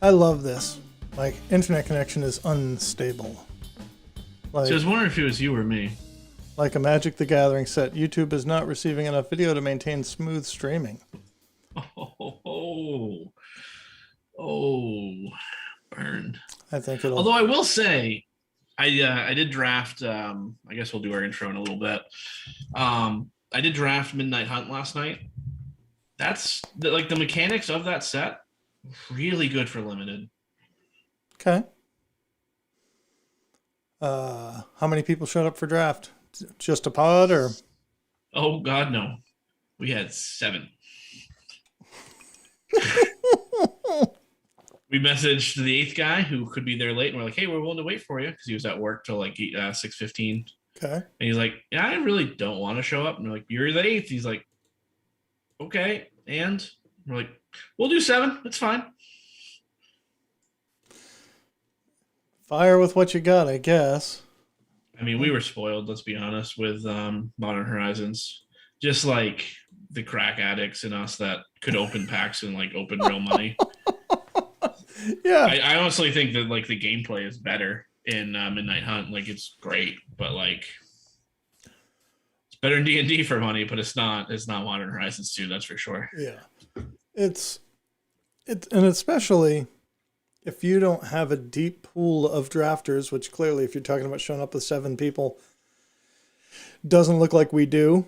I love this. My internet connection is unstable. So I was wondering if it was you or me. Like a Magic the Gathering set, YouTube is not receiving enough video to maintain smooth streaming. Oh, burned. I think it'll. Although I will say, I did draft. I guess we'll do our intro in a little bit. I did draft Midnight Hunt last night. That's like the mechanics of that set. Really good for limited. Okay. How many people showed up for draft? Just a pod or? Oh God, no. We had 7. We messaged the 8th guy who could be there late, and we're like, "Hey, we're willing to wait for you," because he was at work till like 6:15. Okay. And he's like, "Yeah, I really don't want to show up." And we're like, "You're the 8th." He's like, "Okay," and we're like, "We'll do 7. It's fine." Fire with what you got, I guess. I mean, we were spoiled, let's be honest, with Modern Horizons. Just like the crack addicts in us that could open packs and like open real money. Yeah. I honestly think that like the gameplay is better in Midnight Hunt. Like it's great, but like it's better in D&D for money, but it's not Modern Horizons 2, that's for sure. Yeah. It's and especially if you don't have a deep pool of drafters, which clearly if you're talking about showing up with 7 people doesn't look like we do,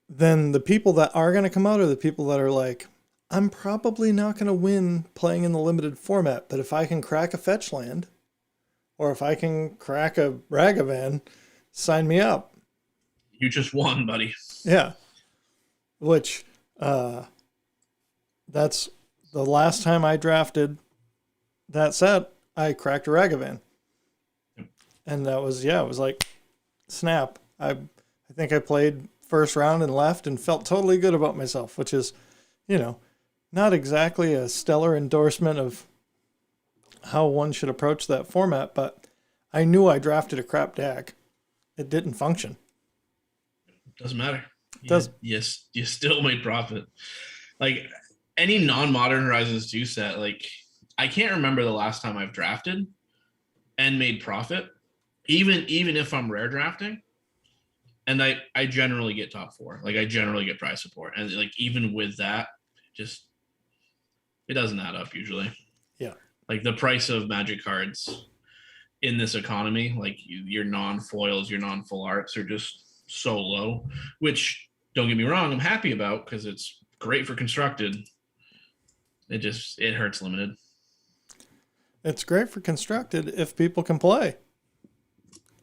then the people that are going to come out are the people that are like, I'm probably not going to win playing in the limited format, but if I can crack a fetch land or if I can crack a Ragavan, sign me up. You just won, buddy. Yeah. Which, that's the last time I drafted that set, I cracked a Ragavan. And that was, it was like, snap. I think I played first round and left and felt totally good about myself, which is, not exactly a stellar endorsement of how one should approach that format, but I knew I drafted a crap deck. It didn't function. Doesn't matter. Yes, you still made profit. Like any non-Modern Horizons 2 set, like I can't remember the last time I've drafted and made profit, even if I'm rare drafting. And I generally get top 4. Like I generally get prize support. And like even with that, just it doesn't add up usually. Yeah. Like the price of Magic cards in this economy, like your non-foils, your non-full arts are just so low, which don't get me wrong, I'm happy about because it's great for constructed. It hurts limited. It's great for constructed if people can play.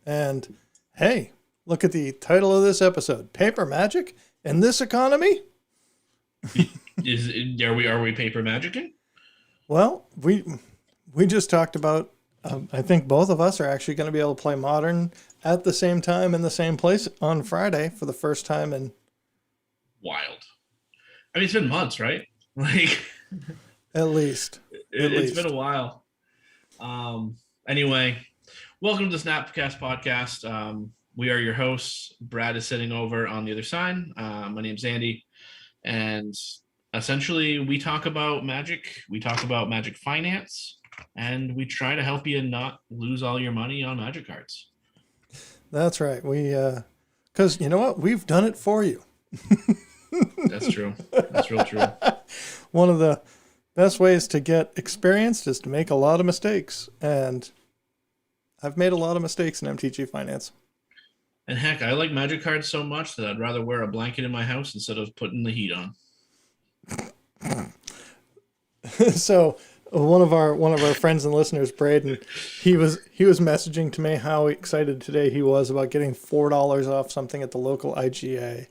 And hey, look at the title of this episode. Paper Magic in this economy? Are we paper magicking? Well, we just talked about, I think both of us are actually going to be able to play Modern at the same time in the same place on Friday for the first time in... Wild. I mean, it's been months, right? Like... At least. It's been a while. Anyway, welcome to the SnapCast podcast. We are your hosts. Brad is sitting over on the other side. My name's Andy. And essentially, we talk about Magic. We talk about Magic finance. And we try to help you not lose all your money on Magic cards. That's right. Because you know what? We've done it for you. That's true. That's real true. One of the best ways to get experienced is to make a lot of mistakes. And I've made a lot of mistakes in MTG finance. And heck, I like Magic cards so much that I'd rather wear a blanket in my house instead of putting the heat on. So one of our friends and listeners, Braden, he was messaging to me how excited today he was about getting $4 off something at the local IGA.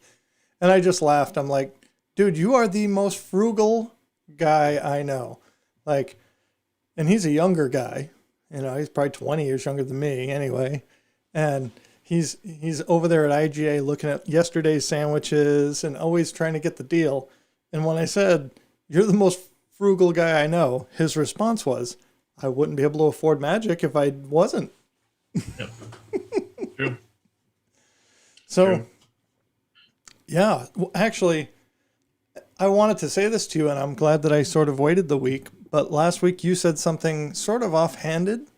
And I just laughed. I'm like, dude, you are the most frugal guy I know. Like, and he's a younger guy. He's probably 20 years younger than me anyway. And he's over there at IGA looking at yesterday's sandwiches and always trying to get the deal. And when I said, you're the most frugal guy I know, his response was, I wouldn't be able to afford Magic if I wasn't. Yep. True. So, True. Yeah, well, actually, I wanted to say this to you, and I'm glad that I sort of waited the week. But last week you said something sort of offhanded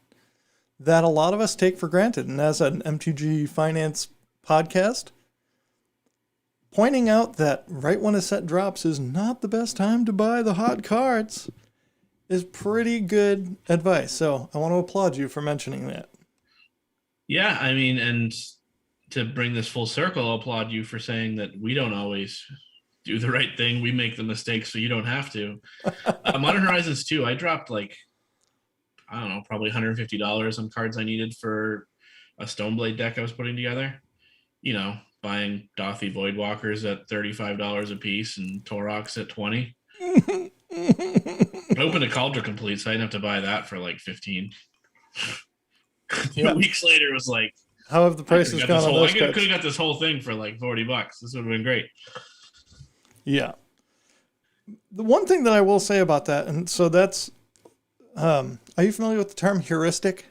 that a lot of us take for granted. And as an MTG finance podcast, pointing out that right when a set drops is not the best time to buy the hot cards is pretty good advice. So I want to applaud you for mentioning that. Yeah, I mean, and to bring this full circle, I'll applaud you for saying that we don't always do the right thing. We make the mistakes so you don't have to. Modern Horizons 2, I dropped like, I don't know, probably $150 on cards I needed for a Stoneblade deck I was putting together. You know, buying Dothy Voidwalkers at $35 a piece and Toroks at 20. I opened a Cauldron Complete, so I didn't have to buy that for like 15. 2 weeks later, it was like, how have the prices gone on those I cards? could have got this whole thing for like $40. This would have been great. Yeah. The one thing that I will say about that, and so that's, are you familiar with the term heuristic?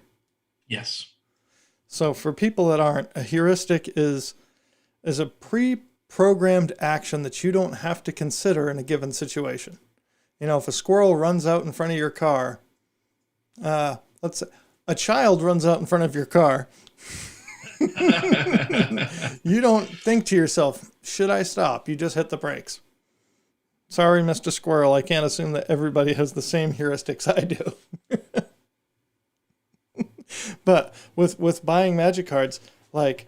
Yes. So for people that aren't, a heuristic is a pre-programmed action that you don't have to consider in a given situation. You know, if a squirrel runs out in front of your car, let's say a child runs out in front of your car, you don't think to yourself, should I stop? You just hit the brakes. Sorry, Mr. Squirrel, I can't assume that everybody has the same heuristics I do. But with buying Magic cards, like,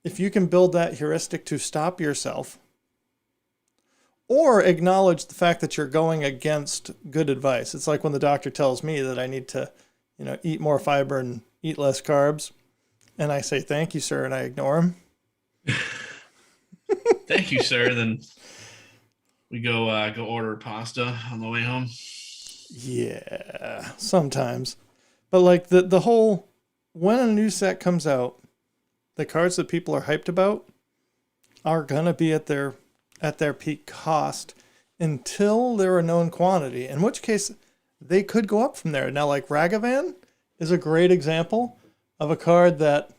if you can build that heuristic to stop yourself or acknowledge the fact that you're going against good advice. It's like when the doctor tells me that I need to, you know, eat more fiber and eat less carbs. And I say, thank you, sir, and I ignore him. Thank you, sir. Then we go order pasta on the way home. Yeah, sometimes. But like the whole, when a new set comes out, the cards that people are hyped about are going to be at their peak cost until they're a known quantity, in which case they could go up from there. Now, like Ragavan is a great example of a card that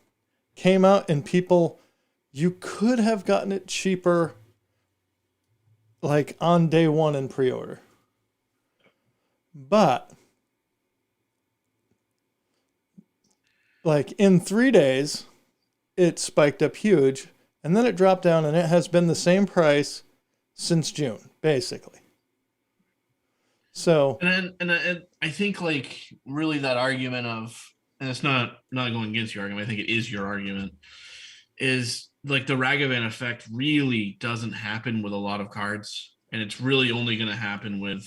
came out and people, you could have gotten it cheaper like on day one in pre-order. But like in 3 days, it spiked up huge, and then it dropped down, and it has been the same price since June, basically. So, and I think like really that argument of, and it's not going against your argument, I think it is your argument, is like the Ragavan effect really doesn't happen with a lot of cards, and it's really only going to happen with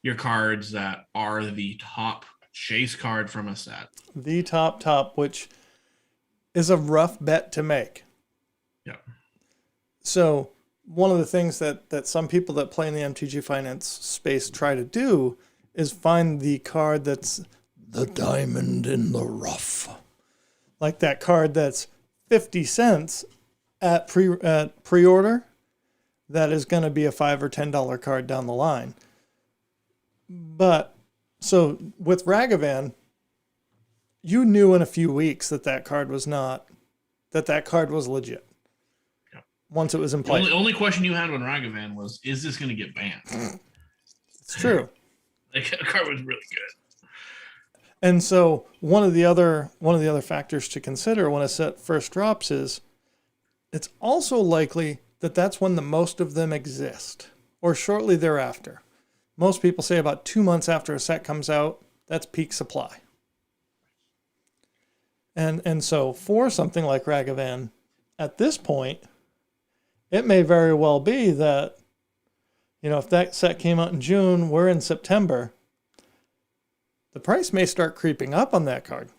your cards that are the top chase card from a set. The top, which is a rough bet to make. Yeah. So one of the things that some people that play in the MTG finance space try to do is find the card that's the diamond in the rough. Like that card that's 50 cents at pre-order that is going to be a $5 or $10 card down the line. But so with Ragavan, you knew in a few weeks that card was not, that card was legit. Yeah. Once it was in play. The only question you had on Ragavan was, is this going to get banned? It's true. Like, the card was really good. And so one of the other factors to consider when a set first drops is it's also likely that that's when the most of them exist, or shortly thereafter. Most people say about 2 months after a set comes out, that's peak supply. And so for something like Ragavan, at this point, it may very well be that, you know, if that set came out in June, we're in September, the price may start creeping up on that card,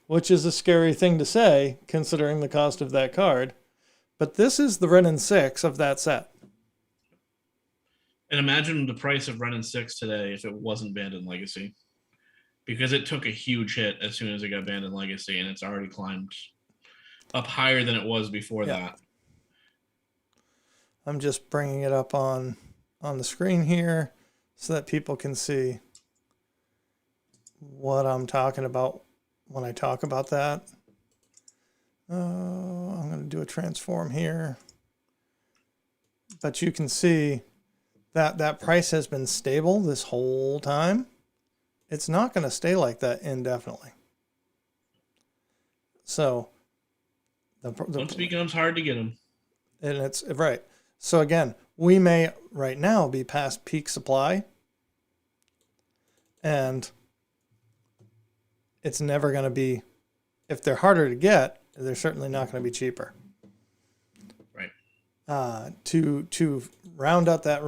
which is a scary thing to say considering the cost of that card. But this is the Ren and 6 of that set. And imagine the price of Ren and 6 today if it wasn't banned in Legacy. Because it took a huge hit as soon as it got banned in Legacy, and it's already climbed up higher than it was before that. I'm just bringing it up on the screen here so that people can see what I'm talking about when I talk about that. I'm going to do a transform here. But you can see that that price has been stable this whole time. It's not going to stay like that indefinitely. So once it becomes hard to get them. And it's right. So again, we may right now be past peak supply, and it's never going to be, if they're harder to get, they're certainly not going to be cheaper. Right. To round out that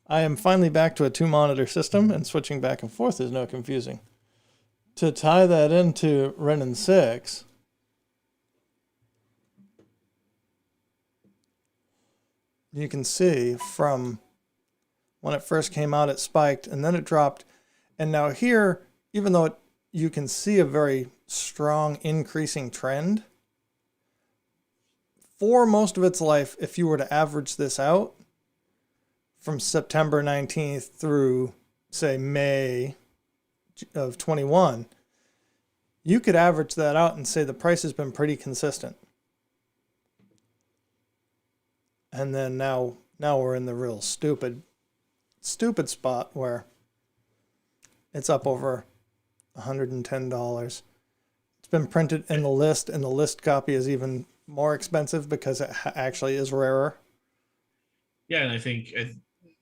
I am finally back to a 2-monitor system, and switching back and forth is no confusing. To tie that into Renin 6, you can see from when it first came out, it spiked and then it dropped. And now here, even though you can see a very strong increasing trend, for most of its life, if you were to average this out from September 19th through, say, May of 21, you could average that out and say the price has been pretty consistent. And then now we're in the real stupid spot where it's up over $110. It's been printed in the list, and the list copy is even more expensive because it actually is rarer. Yeah, and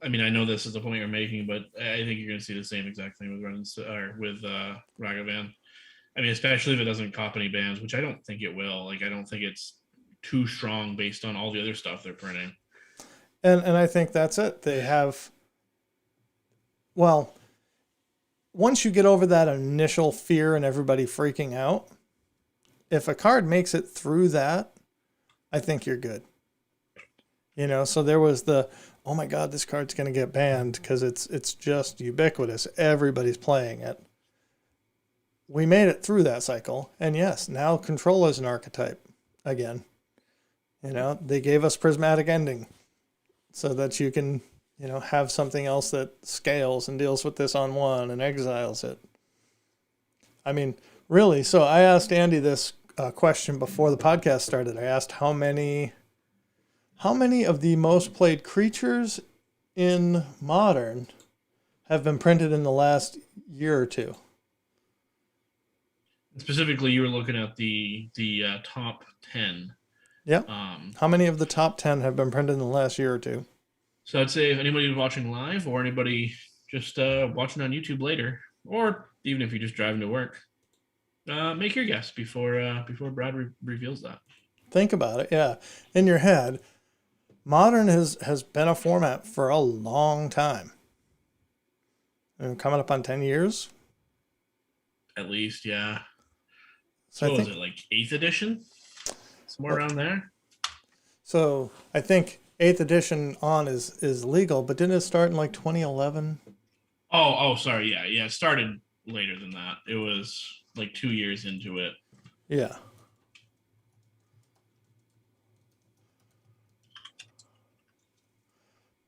I mean, I know this is the point you're making, but I think you're going to see the same exact thing with Ragavan. I mean, especially if it doesn't cop any bands, which I don't think it will. Like, I don't think it's too strong based on all the other stuff they're printing. And I think that's it. They have, well, once you get over that initial fear and everybody freaking out, if a card makes it through that, I think you're good. So there was the, oh my God, this card's going to get banned because it's just ubiquitous. Everybody's playing it. We made it through that cycle. And yes, now control is an archetype again. They gave us prismatic ending so that you can, have something else that scales and deals with this on one and exiles it. I mean, really, so I asked Andy this question before the podcast started. I asked how many of the most played creatures in Modern have been printed in the last year or two. Specifically, you were looking at the top 10. Yeah. How many of the top 10 have been printed in the last year or two? So I'd say if anybody watching live or anybody just watching on YouTube later, or even if you're just driving to work, make your guess before Brad reveals that. Think about it. Yeah. In your head, Modern has been a format for a long time. Coming up on 10 years. At least, yeah. So was it like 8th edition? Somewhere around there? So I think 8th edition on is legal, but didn't it start in like 2011? Oh, sorry. Yeah. It started later than that. It was like 2 years into it. Yeah.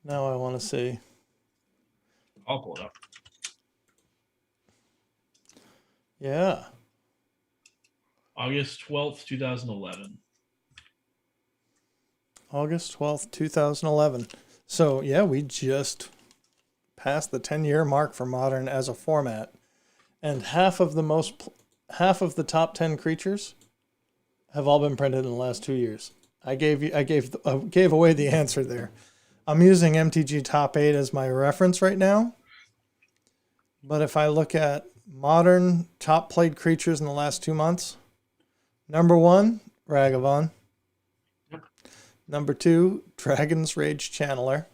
Now I want to see. I'll pull it up. Yeah. August 12th, 2011. August 12th, 2011. So, yeah, we just passed the 10-year mark for Modern as a format. And half of the top 10 creatures have all been printed in the last 2 years. I gave away the answer there. I'm using MTG Top 8 as my reference right now. But if I look at Modern top played creatures in the last 2 months, number 1, Ragavan. Number 2, Dragon's Rage Channeler.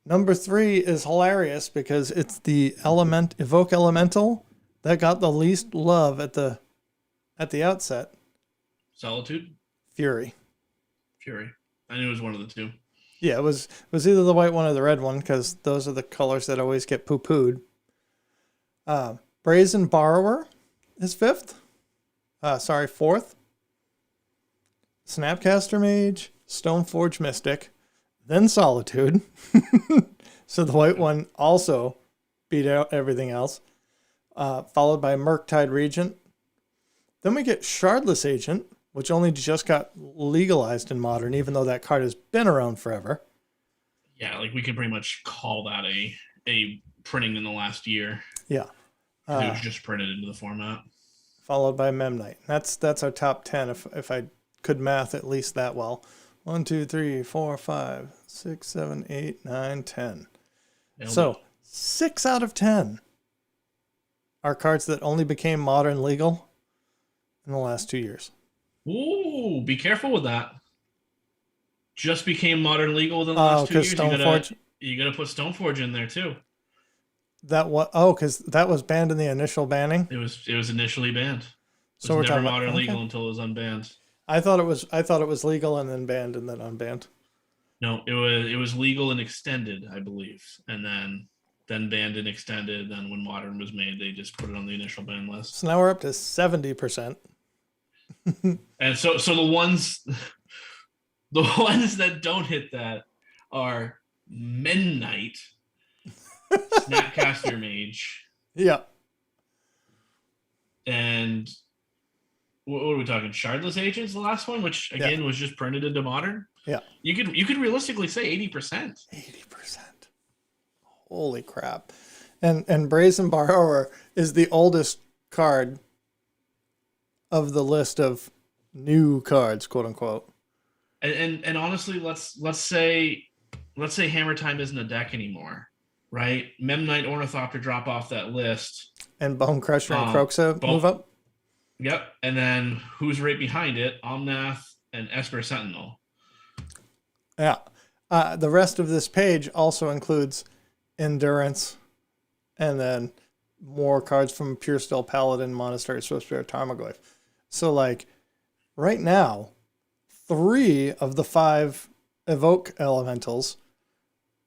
Number 3 is hilarious because it's the Evoke Elemental that got the least love at the outset. Solitude? Fury. I knew it was one of the two. Yeah, it was either the white one or the red one because those are the colors that always get poo-pooed. Brazen Borrower is 5th. 4th. Snapcaster Mage, Stoneforge Mystic, then Solitude. So the white one also beat out everything else. Followed by Murktide Regent. Then we get Shardless Agent, which only just got legalized in Modern, even though that card has been around forever. Yeah, like we could pretty much call that a printing in the last year. Yeah. It was just printed into the format. Followed by Memnite. That's our top 10 if I could math at least that well. 1, 2, 3, 4, 5, 6, 7, 8, 9, 10. So 6 out of 10 are cards that only became Modern legal in the last 2 years. Ooh, be careful with that. Just became Modern legal within the last 2 years. Stoneforge. You gotta put Stoneforge in there too. Because that was banned in the initial banning. It was initially banned. So we're never talking Modern about, legal until it was unbanned. I thought it was legal and then banned and then unbanned. No, it was legal and extended, I believe, and then banned and extended. Then when Modern was made, they just put it on the initial ban list. So now we're up to 70%. And so the ones that don't hit that are Midnight, Snapcaster Mage. Yeah. And what are we talking? Shardless Agents, the last one, which again was just printed into Modern. Yeah. You could realistically say 80%. 80%. Holy crap. And Brazen Borrower is the oldest card of the list of new cards, quote unquote. And honestly, let's say Hammer Time isn't a deck anymore, right? Memnite, Ornithopter drop off that list. And Bone Crusher and Croxa move up? Yep. And then who's right behind it? Omnath and Esper Sentinel. Yeah. The rest of this page also includes Endurance and then more cards from Pure Steel Paladin, Monastery, Swift Spirit, Tarmogoyf. So, like, right now, 3 of the 5 Evoke Elementals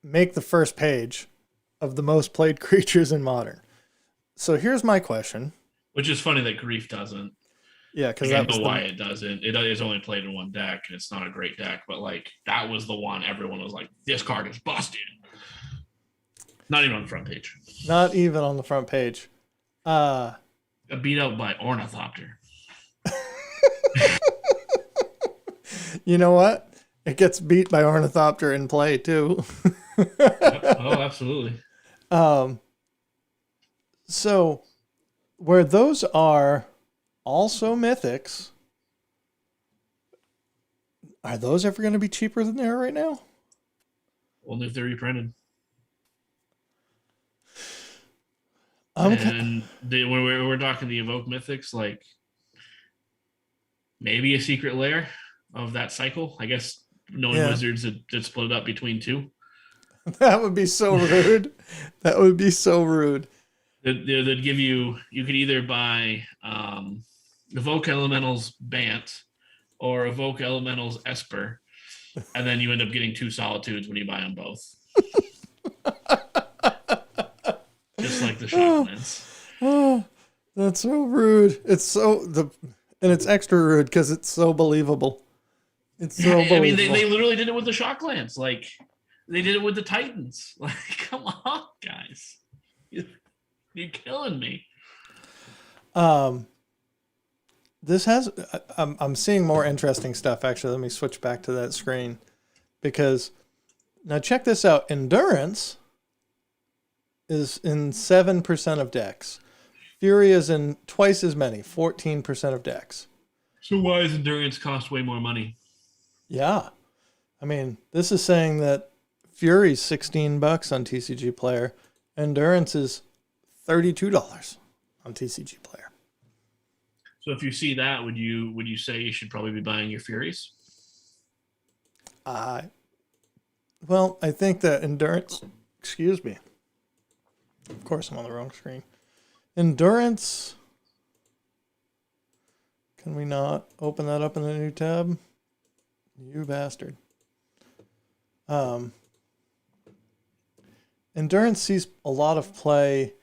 make the first page of the most played creatures in Modern. So here's my question. Which is funny that Grief doesn't. Yeah, because I don't know why it doesn't. It is only played in one deck, and it's not a great deck, but like that was the one everyone was like, this card is busted. Not even on the front page. Not even on the front page. Beat out by Ornithopter. You know what? It gets beat by Ornithopter in play too. Yep. Oh, absolutely. So where those are also mythics, are those ever going to be cheaper than they are right now? Only if they're reprinted. Okay. And when we're talking the Evoke Mythics, like maybe a secret lair of that cycle. I guess knowing Wizards that split it up between 2. That would be so rude. That would be so rude. They'd give you could either buy Evoke Elementals Bant or Evoke Elementals Esper, and then you end up getting 2 Solitudes when you buy them both. Just like the Shocklands. Oh, that's so rude. It's it's extra rude because it's so believable. It's so believable. I mean, they literally did it with the Shocklands. Like, they did it with the Titans. Like, come on, guys. You're killing me. This has I'm seeing more interesting stuff. Actually, let me switch back to that screen because now check this out. Endurance is in 7% of decks. Fury is in twice as many, 14% of decks. So why does Endurance cost way more money? Yeah. I mean, this is saying that Fury's $16 on TCG Player. Endurance is $32 on TCG Player. So if you see that, would you say you should probably be buying your Furies? Well, I think that Endurance, excuse me. Of course, I'm on the wrong screen. Endurance. Can we not open that up in a new tab? You bastard. Endurance sees a lot of play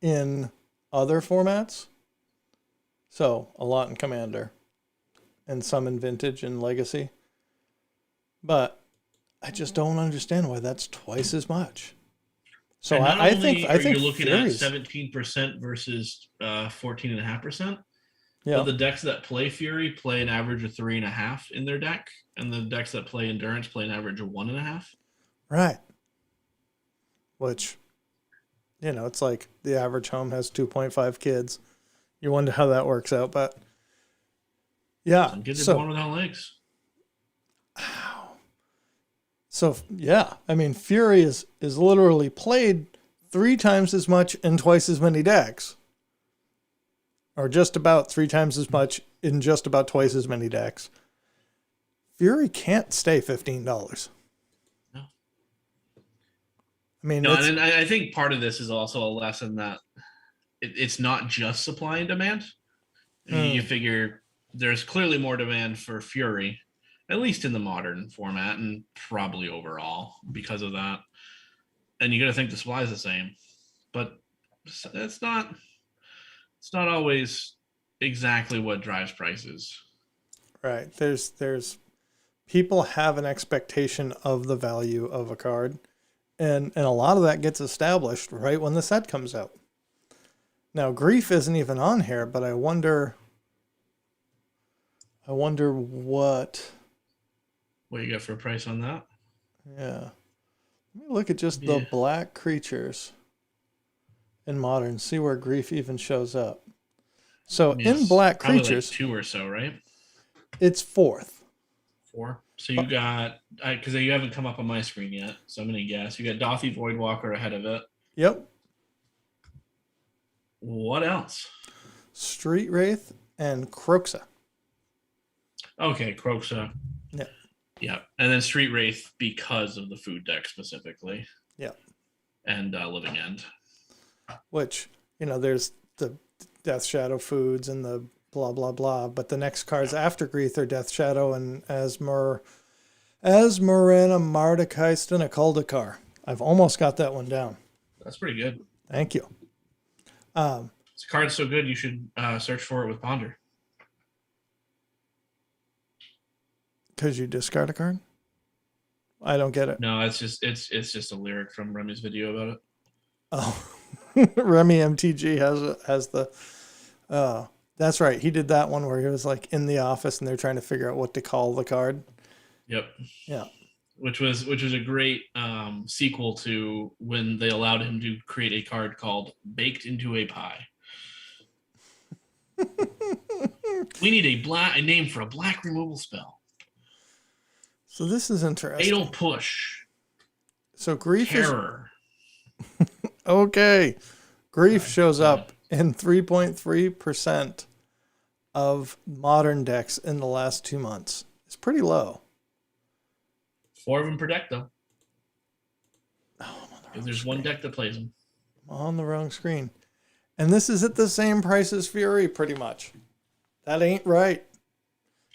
in other formats. So, a lot in Commander and some in Vintage and Legacy. But I just don't understand why that's twice as much. So I think you're looking Furies, at 17% versus 14.5%. But Yeah. the decks that play Fury play an average of 3.5 in their deck, and the decks that play Endurance play an average of 1.5. Right. Which, it's like the average home has 2.5 kids. You wonder how that works out, but yeah. Some kids are So, born without legs. yeah. I mean, Fury is literally played 3 times as much in twice as many decks, or just about 3 times as much in just about twice as many decks. Fury can't stay $15. No. I mean, No, and I think part of this is also a lesson that it's not just supply and demand. I mean, you figure there's clearly more demand for Fury, at least in the modern format, and probably overall because of that. And you got to think the supply is the same, but it's not. It's not always exactly what drives prices. right. There's people have an expectation of the value of a card, and a lot of that gets established right when the set comes out. Now, Grief isn't even on here, but I wonder what. What you got for a price on that? Yeah. Let me look at just the Yeah. black creatures in Modern, see where Grief even shows up. So I mean, in it's black probably creatures, like 2 or so, right? it's 4th. 4. So you got, because you haven't come up on my screen yet, so I'm gonna guess you got Dothy Voidwalker ahead of it. Yep. What else? Street Wraith and Croxa. Okay, Croxa. Yeah. Yeah, and then Street Wraith because of the food deck specifically. Yeah. And Living End. Which, there's the Death Shadow foods and the blah blah blah, but the next cards after Grief are Death Shadow and Asmorana Mardekheist and a Kuldakar. I've almost got that one down. That's pretty good. Thank you. This card's so good you should search for it with Ponder. Because you discard a card? I don't get it. No, it's just a lyric from Remy's video about it. Oh, Remy MTG has the. That's right. He did that one where he was like in the office and they're trying to figure out what to call the card. Yep. Yeah. Which was a great sequel to when they allowed him to create a card called Baked into a Pie. We need a name for a black removal spell. So this is interesting. Fatal Push. So Grief Terror. Okay. Grief shows up in 3.3% of modern decks in the last 2 months. It's pretty low. 4 of them per deck, though. Oh, If there's one deck that plays them. I'm on the wrong screen. And this is at the same price as Fury, pretty much. That ain't right.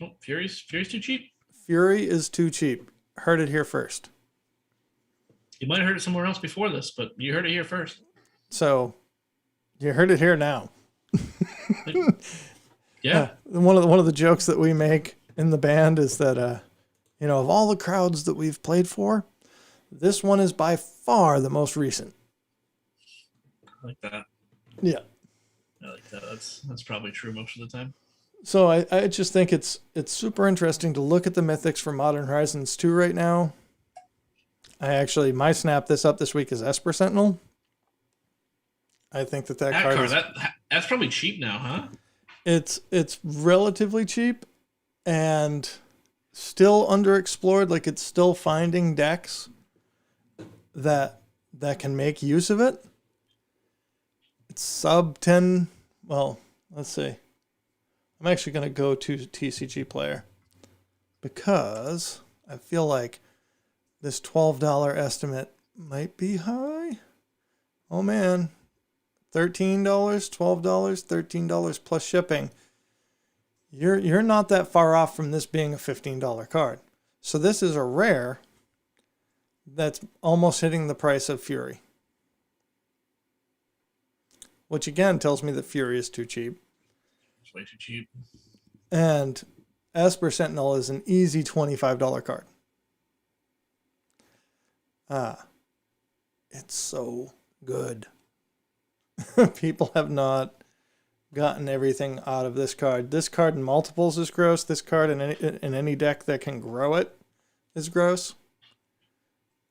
Oh, Fury's too cheap. Fury is too cheap. Heard it here first. You might have heard it somewhere else before this, but you heard it here first. So, you heard it here now. Yeah. One of the jokes that we make in the band is that, of all the crowds that we've played for, this one is by far the most recent. I like that. Yeah. I like that. That's probably true most of the time. So I just think it's super interesting to look at the mythics for Modern Horizons 2 right now. My snap this up this week is Esper Sentinel. I think that card that's probably cheap now, huh? It's relatively cheap and still underexplored. Like it's still finding decks that can make use of it. It's sub 10. Well, let's see. I'm actually going to go to TCG Player because I feel like this $12 estimate might be high. Oh man, $13, $12, $13 plus shipping. You're not that far off from this being a $15 card. So this is a rare that's almost hitting the price of Fury. Which again tells me that Fury is too cheap. It's way too cheap. And Esper Sentinel is an easy $25 card. It's so good. People have not gotten everything out of this card. This card in multiples is gross. This card in any deck that can grow it is gross.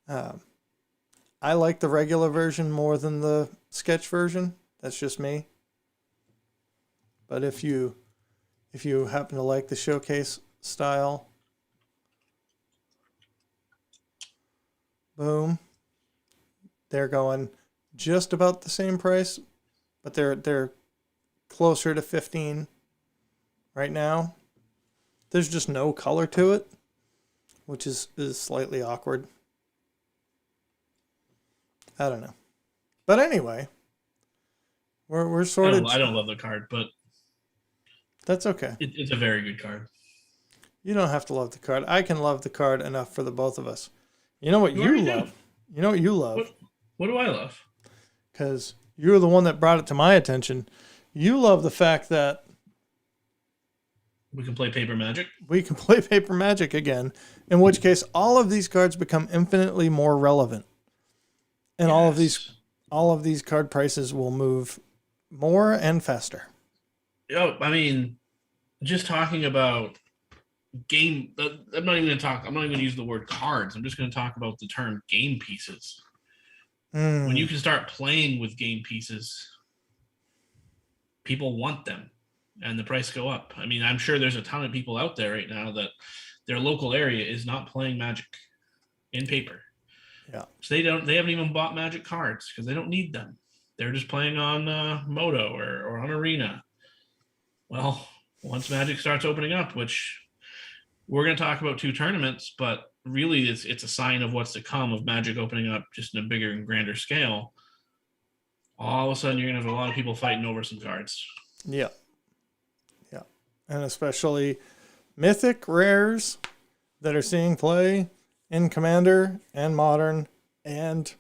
I like the regular version more than the sketch version. That's just me. But if you happen to like the showcase style, boom, they're going just about the same price, but they're closer to 15 right now. There's just no color to it, which is slightly awkward. I don't know. But anyway, we're sort of... I don't love the card, but that's okay. It's a very good card. You don't have to love the card. I can love the card enough for the both of us. You know what you love? You know what you love? What do I love? Because you're the one that brought it to my attention. You love the fact that we can play Paper Magic. We can play Paper Magic again, in which case all of these cards become infinitely more relevant. And yes, all of these card prices will move more and faster. I mean, just talking about game, I'm not even going to use the word cards. I'm just going to talk about the term game pieces. When you can start playing with game pieces, people want them and the price go up. I mean, I'm sure there's a ton of people out there right now that their local area is not playing Magic in paper. Yeah. So they haven't even bought Magic cards because they don't need them. They're just playing on Moto or on Arena. Well, once Magic starts opening up, which we're going to talk about 2 tournaments, but really it's a sign of what's to come of Magic opening up just in a bigger and grander scale. All of a sudden, you're going to have a lot of people fighting over some cards. Yeah. Yeah. And especially mythic rares that are seeing play in Commander and Modern and,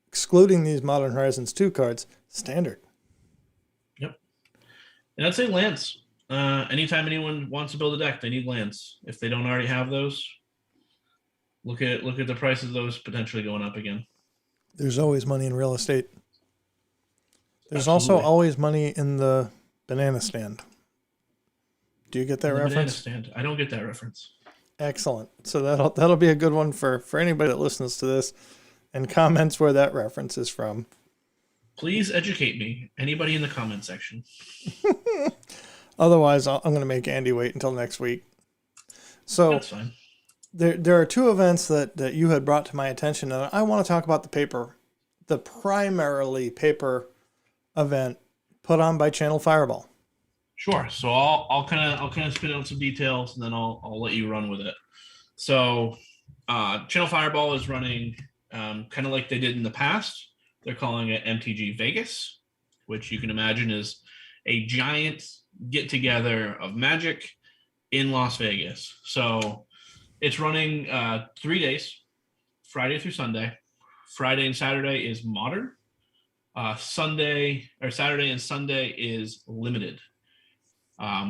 excluding these Modern Horizons 2 cards, Standard. Yep. And I'd say lands. Anytime anyone wants to build a deck, they need lands. If they don't already have those, look at the price of those potentially going up again. There's always money in real estate. There's Absolutely. also always money in the banana stand. Do you get that reference? Banana stand. I don't get that reference. Excellent. So that'll be a good one for anybody that listens to this and comments where that reference is from. Please educate me. Anybody in the comment section. Otherwise, I'm going to make Andy wait until next week. So that's fine. There are 2 events that you had brought to my attention, and I want to talk about the primarily paper event put on by Channel Fireball. Sure. So I'll kind of spin out some details, and then I'll let you run with it. So Channel Fireball is running kind of like they did in the past. They're calling it MTG Vegas, which you can imagine is a giant get together of Magic in Las Vegas. So it's running 3 days, Friday through Sunday. Friday and Saturday is Modern. Saturday and Sunday is Limited,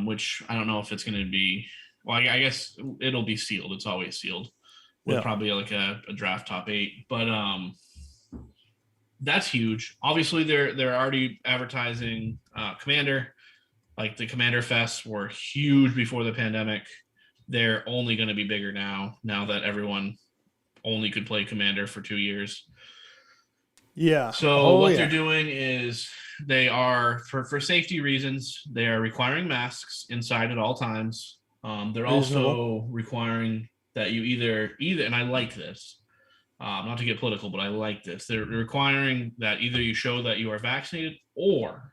which I don't know if it's going to be. Well, I guess it'll be sealed. It's always sealed with probably like a draft top 8. But that's huge. Obviously, they're already advertising Commander. Like the Commander Fests were huge before the pandemic. They're only going to be bigger now that everyone only could play Commander for 2 years. Yeah. So what they're doing is they are, for safety reasons, they are requiring masks inside at all times. They're also requiring that you either, and I like this, not to get political, but I like this. They're requiring that either you show that you are vaccinated or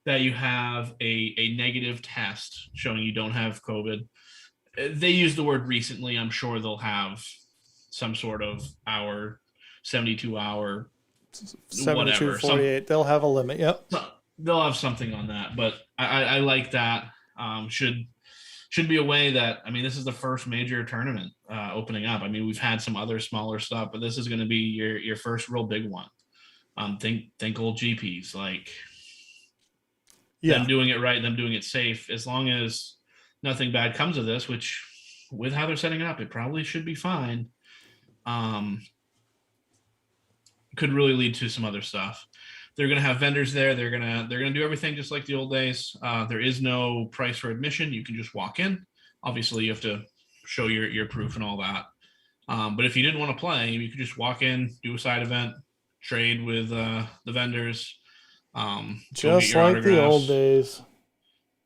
that you have a negative test showing you don't have COVID. They use the word recently. I'm sure they'll have some sort of 72 hour 72, 48. They'll have a limit. Yep. They'll have something on that, but I like that. Should be a way that, I mean, this is the first major tournament opening up. I mean, we've had some other smaller stuff, but this is going to be your first real big one. Think old GPs, like them doing it right, them doing it safe, as long as nothing bad comes of this, which with how they're setting it up, it probably should be fine. Could really lead to some other stuff. They're gonna have vendors there. They're gonna do everything just like the old days. There is no price for admission. You can just walk in. Obviously, you have to show your proof and all that. But if you didn't want to play, you could just walk in, do a side event, trade with the vendors, go get Just your like the old autographs. days.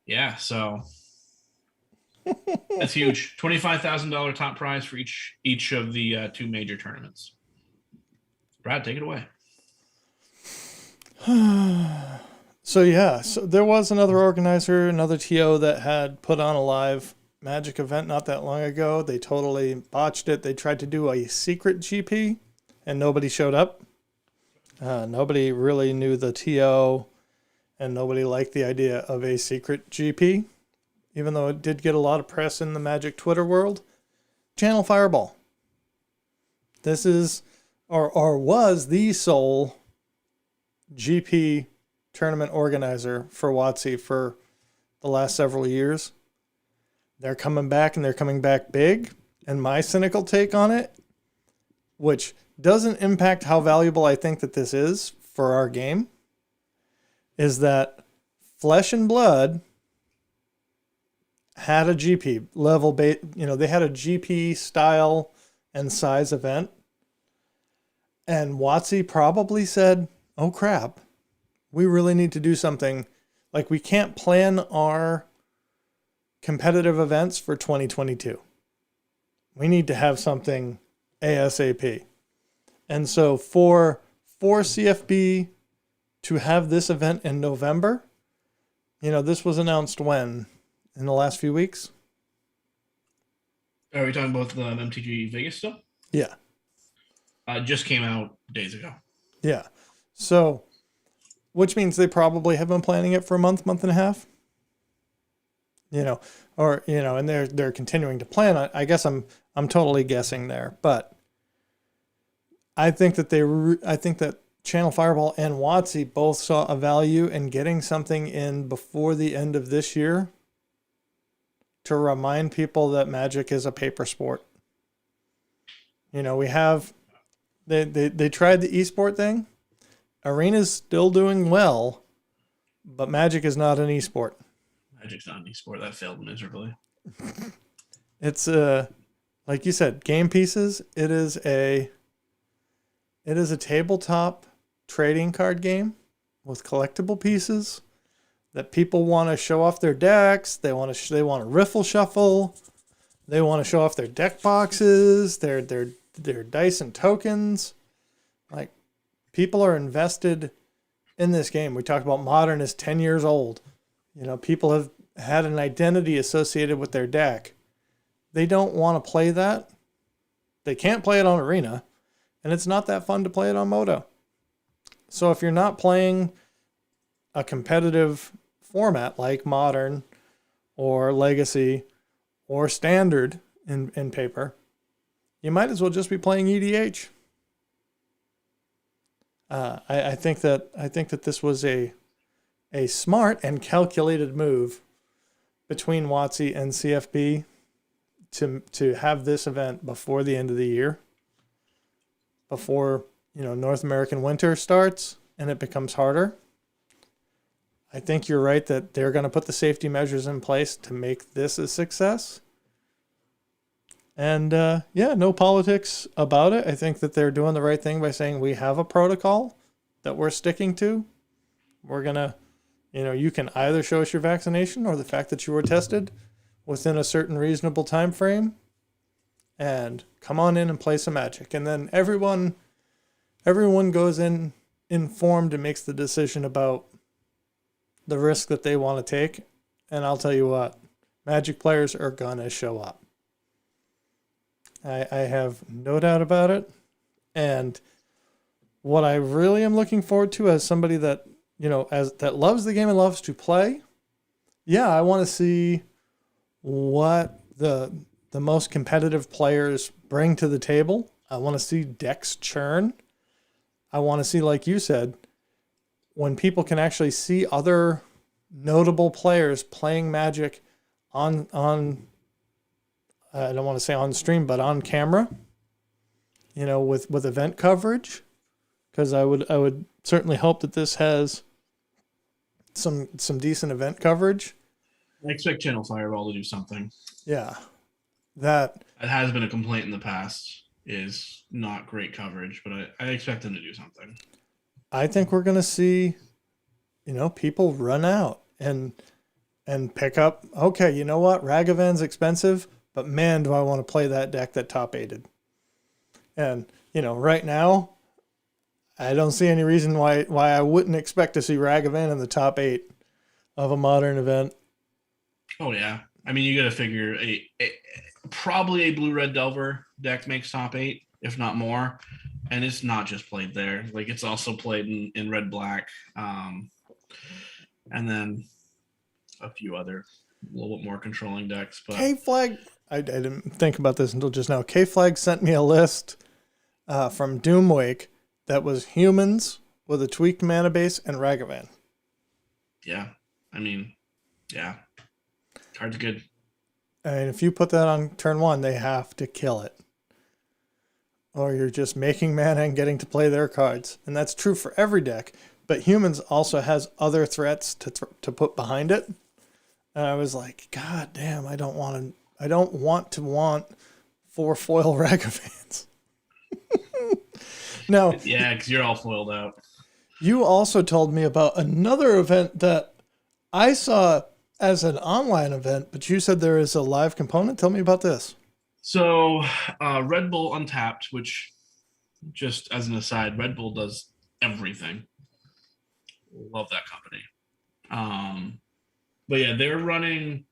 Yeah, so that's huge. $25,000 top prize for each of the 2 major tournaments. Brad, take it away. So there was another organizer, another TO that had put on a live Magic event not that long ago. They totally botched it. They tried to do a secret GP and nobody showed up. Nobody really knew the TO and nobody liked the idea of a secret GP, even though it did get a lot of press in the Magic Twitter world. Channel Fireball. This is or was the sole GP tournament organizer for WotC for the last several years. They're coming back and they're coming back big. And my cynical take on it, which doesn't impact how valuable I think that this is for our game, is that Flesh and Blood had a GP level, they had a GP style and size event. And WotC probably said, oh crap, we really need to do something. Like, we can't plan our competitive events for 2022. We need to have something ASAP. And so for CFB to have this event in November, this was announced when? In the last few weeks? Are we talking about the MTG Vegas still? Yeah. Just came out days ago. Yeah. So, which means they probably have been planning it for a month and a half. And they're continuing to plan it. I guess I'm totally guessing there, but I think that Channel Fireball and WotC both saw a value in getting something in before the end of this year to remind people that Magic is a paper sport. We have they tried the esport thing. Arena's still doing well, but Magic is not an esport. Magic's not an esport. That failed miserably. It's like you said, game pieces. It is a tabletop trading card game with collectible pieces that people want to show off their decks. They want to riffle shuffle. They want to show off their deck boxes, their dice and tokens. Like, people are invested in this game. We talked about Modern is 10 years old. People have had an identity associated with their deck. They don't want to play that. They can't play it on Arena, and it's not that fun to play it on Moto. So if you're not playing a competitive format like Modern or Legacy or Standard in paper, you might as well just be playing EDH. I think that this was a smart and calculated move between WotC and CFB to have this event before the end of the year, before North American winter starts and it becomes harder. I think you're right that they're going to put the safety measures in place to make this a success. And no politics about it. I think that they're doing the right thing by saying we have a protocol that we're sticking to. We're going to, you can either show us your vaccination or the fact that you were tested within a certain reasonable time frame and come on in and play some Magic. And then everyone goes in informed and makes the decision about the risk that they want to take. And I'll tell you what, Magic players are going to show up. I have no doubt about it. And what I really am looking forward to as somebody that, that loves the game and loves to play, I want to see what the most competitive players bring to the table. I want to see decks churn. I want to see, like you said, when people can actually see other notable players playing Magic on I don't want to say on stream, but on camera, with event coverage, because I would certainly hope that this has some decent event coverage. I expect Channel Fireball to do something. Yeah, that It has been a complaint in the past, is not great coverage, but I expect them to do something. I think we're gonna see, people run out and pick up. Okay, you know what? Ragavan's expensive, but man, do I want to play that deck that top aided. And right now, I don't see any reason why I wouldn't expect to see Ragavan in the top 8 of a modern event. Oh yeah, I mean you got to figure probably a blue-red Delver deck makes top 8, if not more, and it's not just played there. Like it's also played in red-black, and then a few other a little bit more controlling decks. But K-Flag, I didn't think about this until just now. K-Flag sent me a list from Doomwake that was humans with a tweaked mana base and Ragavan. Yeah, I mean, yeah, card's good. I mean, if you put that on turn 1, they have to kill it. Or you're just making mana and getting to play their cards. And that's true for every deck. But humans also has other threats to put behind it. And I was like, God damn, I don't want to want 4 foil Ragavans. Now, yeah, because you're all foiled out. You also told me about another event that I saw as an online event, but you said there is a live component. Tell me about this. So, Red Bull Untapped, which, just as an aside, Red Bull does everything. Love that company. But yeah, they're running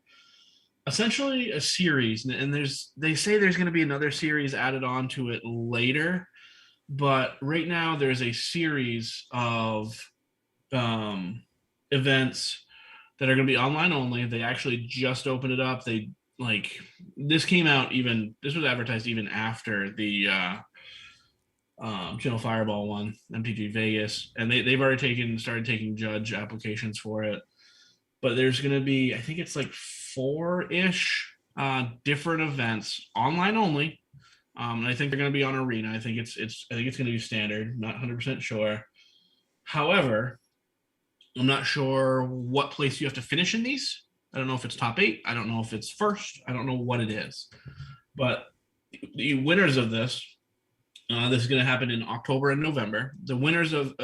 essentially a series, and they say there's going to be another series added on to it later. But right now, there's a series of events that are going to be online only. They actually just opened it up. This was advertised even after the Channel Fireball one, MTG Vegas, and they've already started taking judge applications for it. But there's going to be, I think it's like 4-ish different events online only. And I think they're going to be on Arena. I think it's going to be standard. Not 100% sure. However, I'm not sure what place you have to finish in these. I don't know if it's top 8. I don't know if it's first. I don't know what it is. But the winners of this is going to happen in October and November. The winners of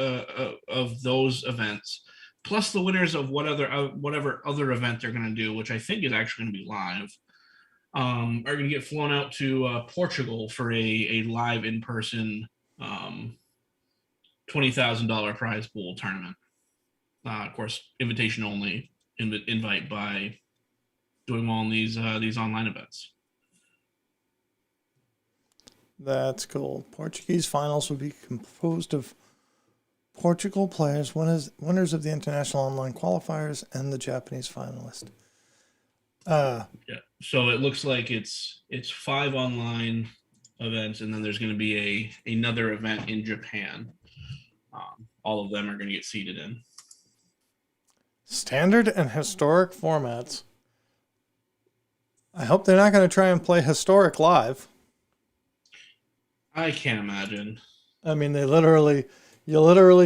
those events, plus the winners of whatever other event they're going to do, which I think is actually going to be live, are going to get flown out to Portugal for a live in-person $20,000 prize pool tournament. Of course, invitation only. Invite by doing well in these online events. That's cool. Portuguese finals will be composed of Portugal players, winners of the international online qualifiers, and the Japanese finalist. Yeah. So it looks like it's 5 online events, and then there's going to be another event in Japan. All of them are going to get seeded in. Standard and historic formats. I hope they're not going to try and play historic live. I can't imagine. I mean, you literally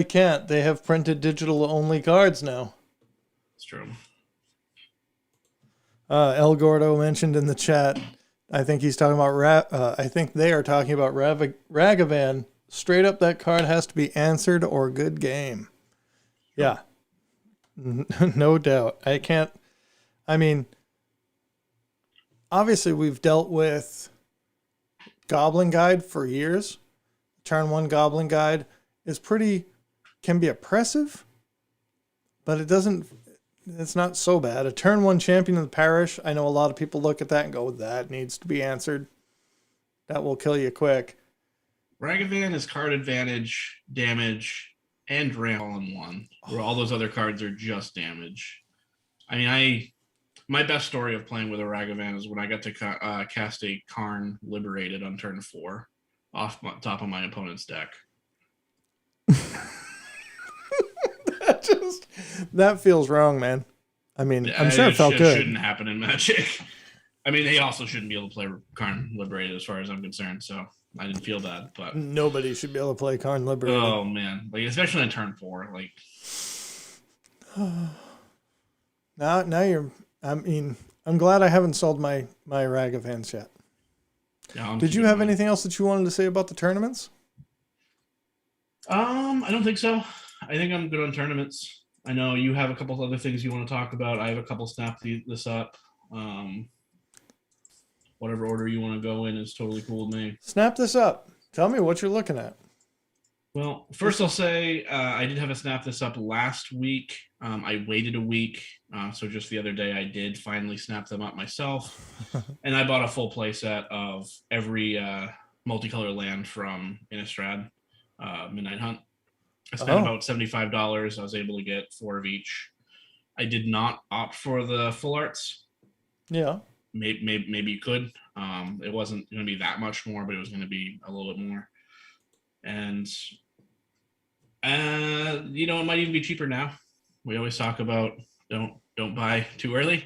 can't. They have printed digital only cards now. It's true. El Gordo mentioned in the chat, I think he's talking about, I think they are talking about Ragavan. Straight up, that card has to be answered or good game. Yeah. No doubt. Obviously we've dealt with Goblin Guide for years. Turn 1 Goblin Guide can be oppressive, but it's not so bad. A turn 1 Champion of the Parish, I know a lot of people look at that and go, that needs to be answered. That will kill you quick. Ragavan is card advantage, damage, and ramp all in one, where all those other cards are just damage. I mean, my best story of playing with a Ragavan is when I got to cast a Karn Liberated on turn 4 off top of my opponent's deck. That feels wrong, man. I mean, I'm sure it felt good. It shouldn't happen in Magic. I mean, they also shouldn't be able to play Karn Liberated as far as I'm concerned. So I didn't feel bad, but Nobody should be able to play Karn Liberated. oh man, like especially on turn 4, like Now you're. I mean, I'm glad I haven't sold my Rag of Hands yet. yeah, Did you have anything else that you wanted to say about the tournaments? I don't think so. I think I'm good on tournaments. I know you have a couple other things you want to talk about. I have a couple snap this up. Whatever order you want to go in is totally cool with me. Snap this up. Tell me what you're looking at. Well, first I'll say I did have a snap this up last week. I waited a week, so just the other day I did finally snap them up myself, and I bought a full play set of every multicolor land from Innistrad Midnight Hunt. I spent about $75. I was able to get 4 of each. I did not opt for the full arts. Yeah. Maybe you could. It wasn't going to be that much more, but it was going to be a little bit more. And it might even be cheaper now. We always talk about don't buy too early,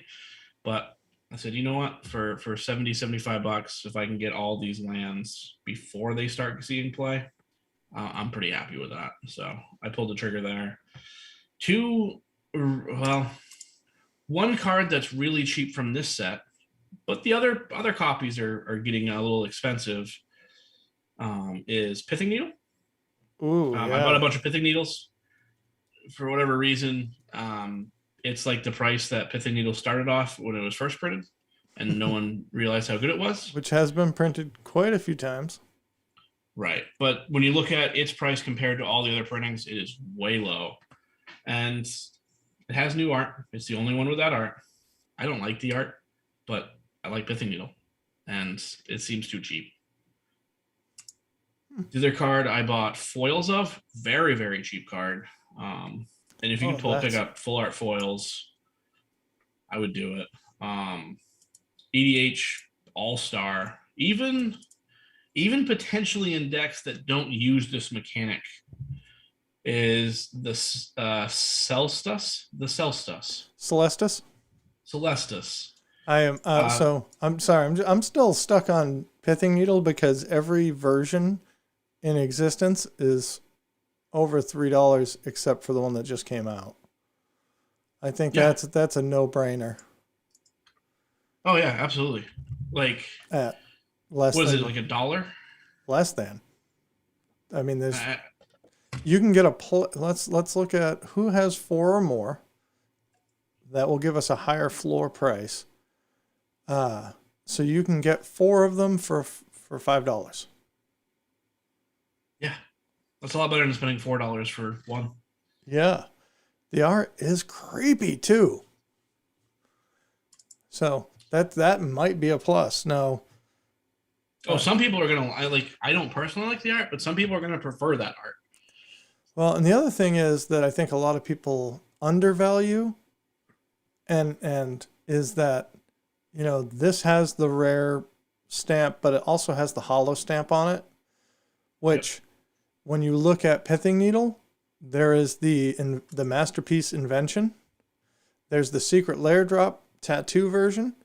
but I said, you know what, for $75, if I can get all these lands before they start seeing play, I'm pretty happy with that. So I pulled the trigger there. One card that's really cheap from this set, but the other copies are getting a little expensive, is Pithing Needle. Ooh, I bought a bunch of Pithing Needles. For whatever reason, it's like the price that Pithing Needle started off when it was first printed, and no one realized how good it was. Which has been printed quite a few times. Right. But when you look at its price compared to all the other printings, it is way low. And it has new art. It's the only one with that art. I don't like the art, but I like Pithing Needle, and it seems too cheap. The other card I bought foils of, very, very cheap card. And if you can pick up full art foils, I would do it. EDH All-Star, even potentially in decks that don't use this mechanic, is the Celestus. I am so I'm sorry. I'm still stuck on Pithing Needle because every version in existence is over $3 except for the one that just came out. I think that's a no-brainer. Oh yeah, absolutely. Like at less what is than, it, like $1? Less than. I mean, there's you can get let's look at who has 4 or more. That will give us a higher floor price. So you can get 4 of them for $5. Yeah, that's a lot better than spending $4 for one. Yeah, the art is creepy too. So that might be a plus. No. Some people are gonna. I don't personally like the art, but some people are gonna prefer that art. Well, and the other thing is that I think a lot of people undervalue, and is that, this has the rare stamp, but it also has the hollow stamp on it, which when you look at Pithing Needle, there is the Masterpiece Invention. There's the Secret Lair Drop tattoo version.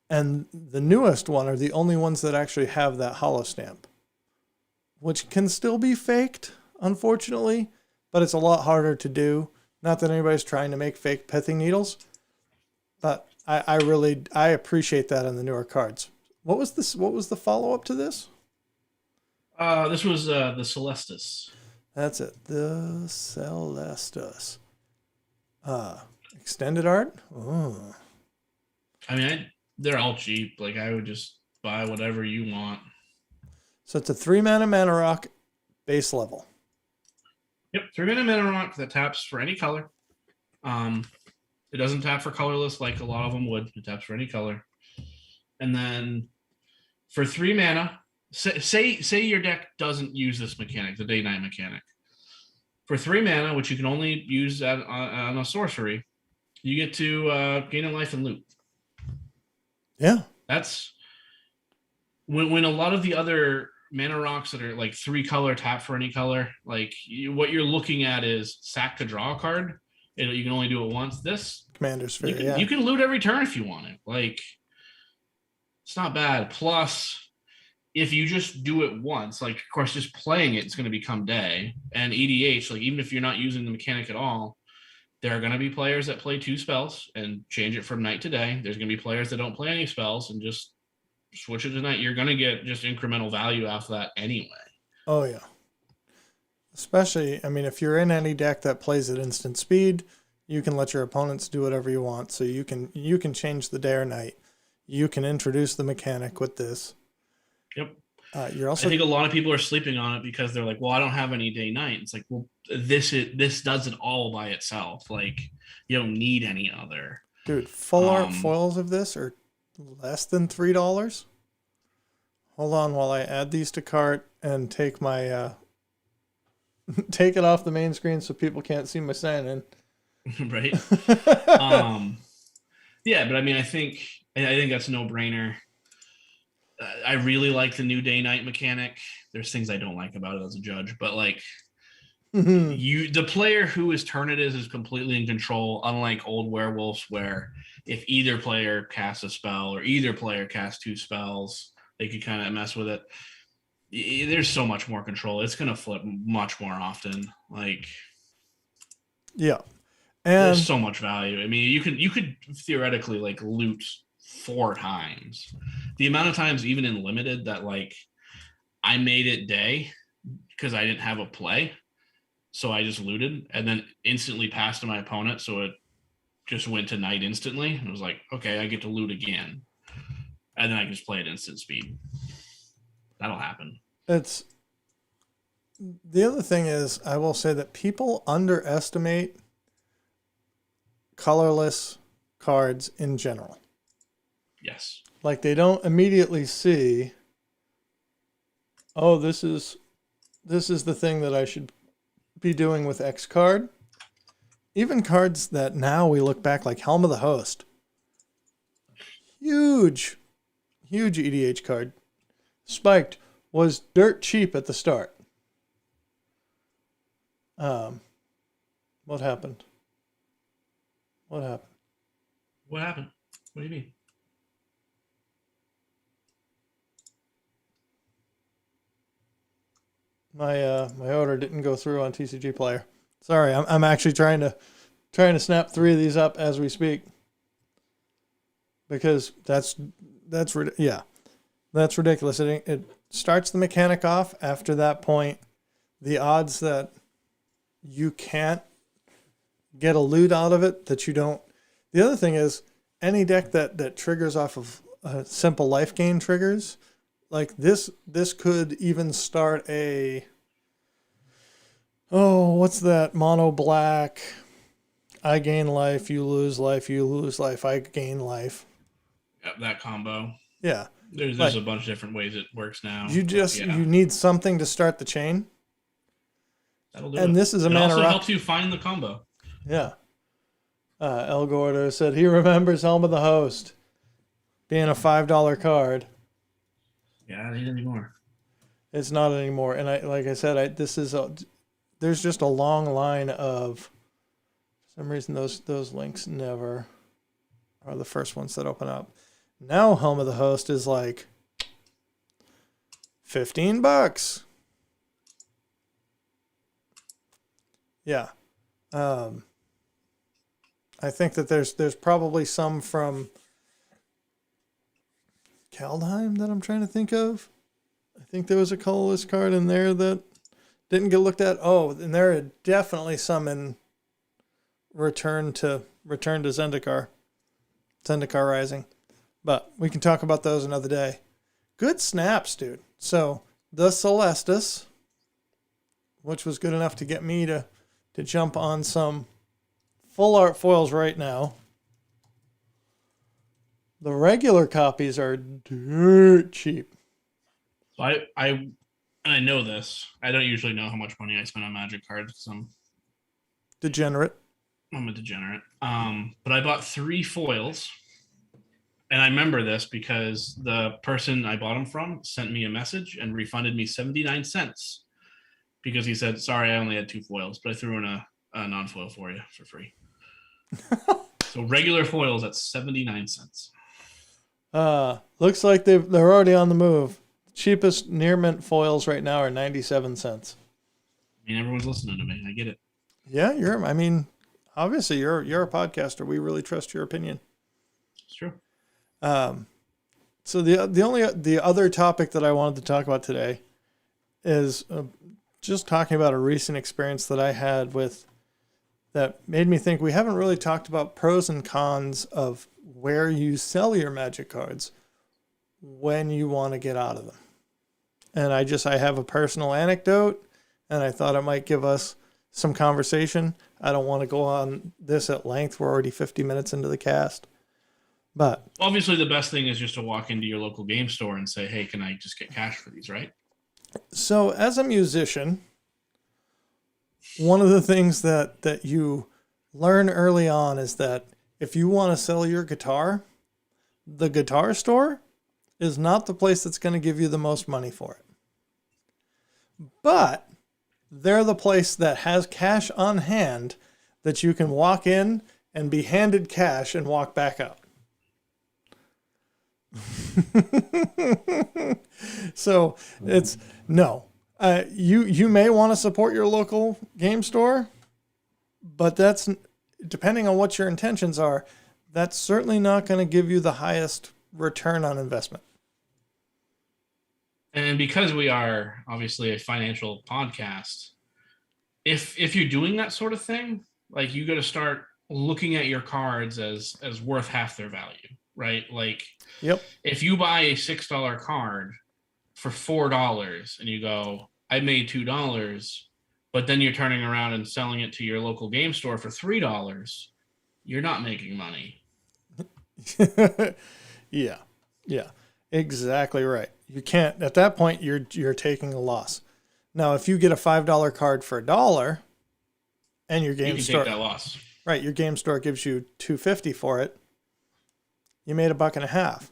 And the newest one are the only ones that actually have that hollow stamp, which can still be faked, unfortunately, but it's a lot harder to do. Not that anybody's trying to make fake Pithing Needles, but I appreciate that in the newer cards. What was the follow-up to this? This was the Celestus. That's it. The Celestus. Extended art? Oh. I mean, they're all cheap. Like, I would just buy whatever you want. So it's a 3-mana rock base level. Yep, 3-mana mana rock that taps for any color. It doesn't tap for colorless like a lot of them would. It taps for any color. And then for 3 mana, say your deck doesn't use this mechanic, the day-night mechanic. For 3 mana, which you can only use on a sorcery, you get to gain a life and loot. Yeah. That's when a lot of the other mana rocks that are like 3 color, tap for any color, like what you're looking at is sack to draw a card. You can only do it once. This Commander's Sphere, you can loot every turn if you want it. Like, it's not bad. Plus, if you just do it once, like of course just playing it's going to become day. And EDH, like even if you're not using the mechanic at all, there are going to be players that play 2 spells and change it from night to day. There's going to be players that don't play any spells and just switch it to night. You're going to get just incremental value off of that anyway. Oh yeah. Especially, I mean, if you're in any deck that plays at instant speed, you can let your opponents do whatever you want. So you can change the day or night. You can introduce the mechanic with this. Yep. You're also. I think a lot of people are sleeping on it because they're like, "Well, I don't have any day night." It's like, well, this does it all by itself. Like, you don't need any other. Dude, full art foils of this are less than $3. Hold on while I add these to cart and take my take it off the main screen so people can't see my sign in. Right. Yeah, but I mean, I think that's a no-brainer. I really like the new day-night mechanic. There's things I don't like about it as a judge, but like the player whose turn it is completely in control, unlike old werewolves where if either player casts a spell or either player casts 2 spells, they could kind of mess with it. There's so much more control. It's going to flip much more often. Like, yeah. And there's so much value. I mean, you could theoretically like loot 4 times. The amount of times, even in limited, that like I made it day because I didn't have a play, so I just looted and then instantly passed to my opponent, so it just went to night instantly. And it was like, okay, I get to loot again, and then I can just play at instant speed. That'll happen. It's the other thing is, I will say that people underestimate colorless cards in general. Yes. Like they don't immediately see, oh, this is the thing that I should be doing with X card. Even cards that now we look back like Helm of the Host. Huge EDH card. Spiked was dirt cheap at the start. What happened? What happened? What happened? What do you mean? My order didn't go through on TCG Player. Sorry, I'm actually trying to snap 3 of these up as we speak. Because that's ridiculous. It starts the mechanic off. After that point, the odds that you can't get a loot out of it, that you don't. The other thing is, any deck that triggers off of simple life gain triggers, like this could even start a, what's that? Mono black. I gain life, you lose life, you lose life, I gain life. Yep, that combo. Yeah. There's a bunch of different ways it works now. You need something to start the chain. That'll do and it. This is a it mana also rock. Helps you find the combo. Yeah. El Gordo said he remembers Helm of the Host being a $5 card. Yeah, it ain't anymore. It's not anymore. And there's just a long line of, for some reason those links never are the first ones that open up. Now Helm of the Host is like $15. Yeah. I think that there's probably some from Kaldheim that I'm trying to think of. I think there was a colorless card in there that didn't get looked at. Oh, and there are definitely some in Return to Zendikar Rising. But we can talk about those another day. Good snaps, dude. So the Celestis, which was good enough to get me to jump on some full art foils right now. The regular copies are dirt cheap. So I know this. I don't usually know how much money I spend on Magic cards because I'm Degenerate. I'm a degenerate. But I bought 3 foils. And I remember this because the person I bought them from sent me a message and refunded me 79 cents because he said, sorry, I only had 2 foils, but I threw in a non-foil for you for free. So regular foils at 79 cents. Looks like they're already on the move. cheapest near mint foils right now are 97 cents. I mean, everyone's listening to me. I get it. Yeah, I mean, obviously you're a podcaster. We really trust your opinion. It's true. So the other topic that I wanted to talk about today is just talking about a recent experience that I had with that made me think we haven't really talked about pros and cons of where you sell your Magic cards when you want to get out of them. And I have a personal anecdote, and I thought it might give us some conversation. I don't want to go on this at length. We're already 50 minutes into the cast. But obviously, the best thing is just to walk into your local game store and say, hey, can I just get cash for these, right? So as a musician, one of the things that you learn early on is that if you want to sell your guitar, the guitar store is not the place that's going to give you the most money for it. But they're the place that has cash on hand that you can walk in and be handed cash and walk back out. So it's no. You may want to support your local game store, but that's depending on what your intentions are. That's certainly not going to give you the highest return on investment. And because we are obviously a financial podcast, if you're doing that sort of thing, like you got to start looking at your cards as worth half their value, right? Like, yep. If you buy a $6 card for $4 and you go, I made $2, but then you're turning around and selling it to your local game store for $3, you're not making money. Yeah, exactly right. You can't, at that point, you're taking a loss. Now, if you get a $5 card for $1 and your game store, take that loss. Right, your game store gives you $2.50 for it, you made $1.50.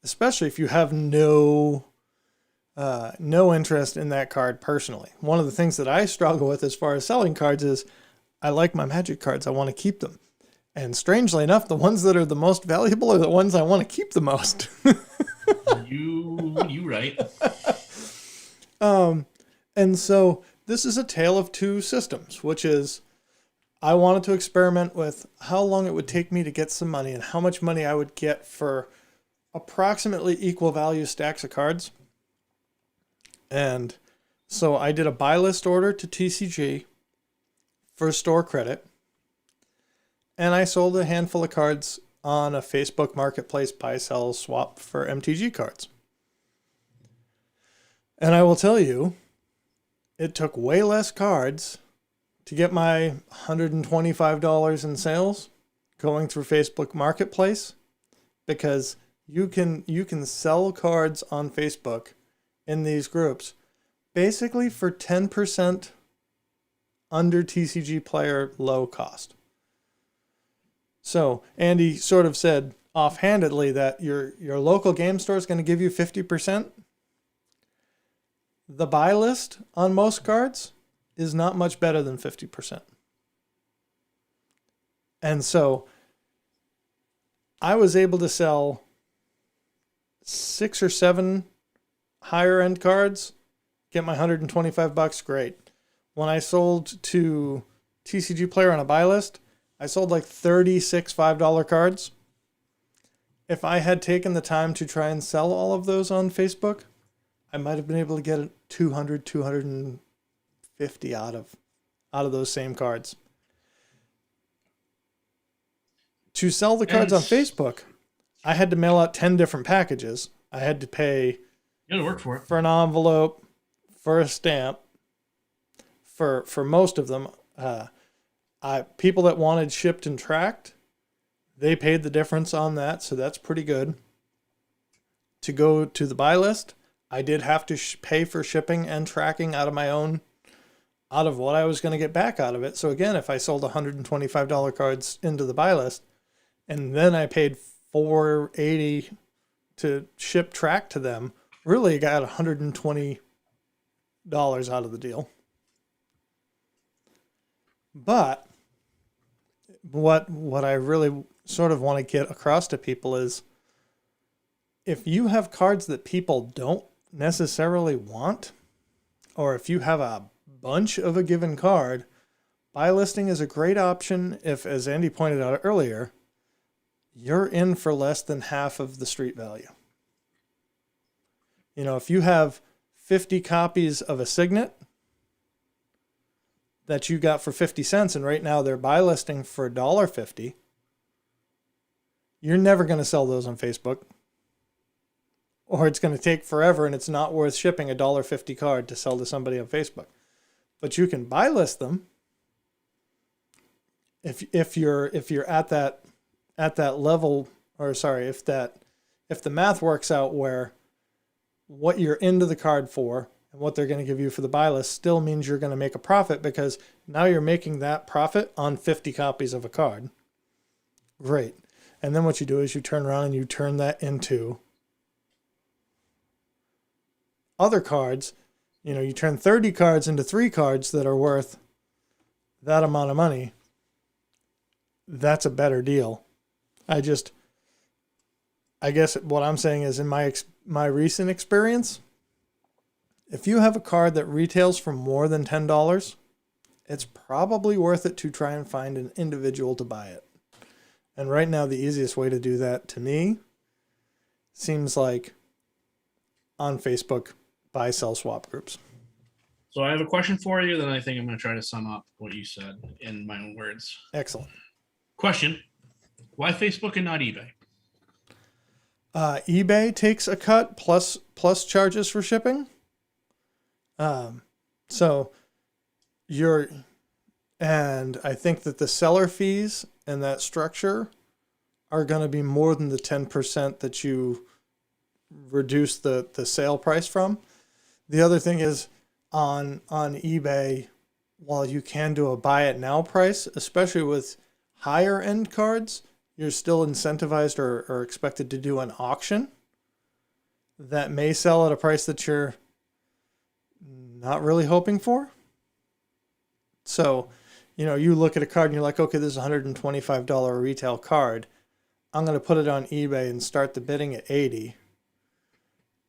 Especially if you have no interest in that card personally. One of the things that I struggle with as far as selling cards is I like my Magic cards. I want to keep them. And strangely enough, the ones that are the most valuable are the ones I want to keep the most. You right. And so this is a tale of two systems, which is I wanted to experiment with how long it would take me to get some money and how much money I would get for approximately equal value stacks of cards. And so I did a buy list order to TCG for store credit. And I sold a handful of cards on a Facebook marketplace buy, sell, swap for MTG cards. And I will tell you, it took way less cards to get my $125 in sales going through Facebook marketplace, because you can sell cards on Facebook in these groups basically for 10% under TCG player low cost. So Andy sort of said offhandedly that your local game store is going to give you 50%. The buy list on most cards is not much better than 50%. And so I was able to sell 6 or 7 higher end cards, get my $125, great. When I sold to TCG Player on a buy list, I sold like 36 $5 cards. If I had taken the time to try and sell all of those on Facebook, I might have been able to get 200, 250 out of those same cards. To sell the cards on Facebook, I had to mail out 10 different packages. I had to pay work for it. For an envelope, for a stamp, for most of them. People that wanted shipped and tracked, they paid the difference on that, so that's pretty good. To go to the buy list, I did have to pay for shipping and tracking out of what I was going to get back out of it. So again, if I sold $125 cards into the buy list, and then I paid $480 to ship track to them, really got $120 out of the deal. But what I really sort of want to get across to people is if you have cards that people don't necessarily want, or if you have a bunch of a given card, buy listing is a great option if, as Andy pointed out earlier, you're in for less than half of the street value. You know, if you have 50 copies of a Signet that you got for 50 cents and right now they're buy listing for $1.50, you're never going to sell those on Facebook, or it's going to take forever and it's not worth shipping a $1.50 card to sell to somebody on Facebook. But you can buy list them if you're at that level, or sorry, if the math works out where what you're into the card for and what they're going to give you for the buy list still means you're going to make a profit, because now you're making that profit on 50 copies of a card. Great. And then what you do is you turn around and you turn that into other cards. You know, you turn 30 cards into 3 cards that are worth that amount of money. That's a better deal. I guess what I'm saying is, in my recent experience, if you have a card that retails for more than $10, it's probably worth it to try and find an individual to buy it. And right now, the easiest way to do that to me seems like on Facebook, buy, sell, swap groups. So I have a question for you, then I think I'm going to try to sum up what you said in my own words. Excellent. Question: why Facebook and not eBay? eBay takes a cut plus charges for shipping. So and I think that the seller fees and that structure are going to be more than the 10% that you reduce the sale price from. The other thing is on eBay, while you can do a buy it now price, especially with higher end cards, you're still incentivized or expected to do an auction that may sell at a price that you're not really hoping for. So, you know, you look at a card and you're like, okay, this is a $125 retail card. I'm going to put it on eBay and start the bidding at $80.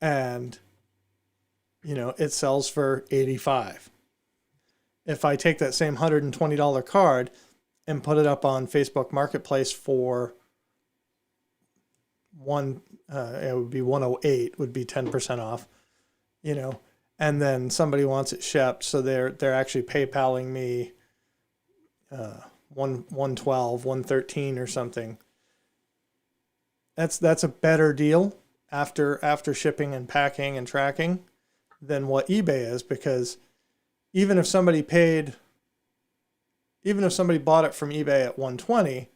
And, you know, it sells for $85. If I take that same $120 card and put it up on Facebook Marketplace for it would be $108, would be 10% off, you know, and then somebody wants it shipped, so they're actually PayPaling me $112, $113 or something. That's a better deal after shipping and packing and tracking than what eBay is, because even if somebody bought it from eBay at $120,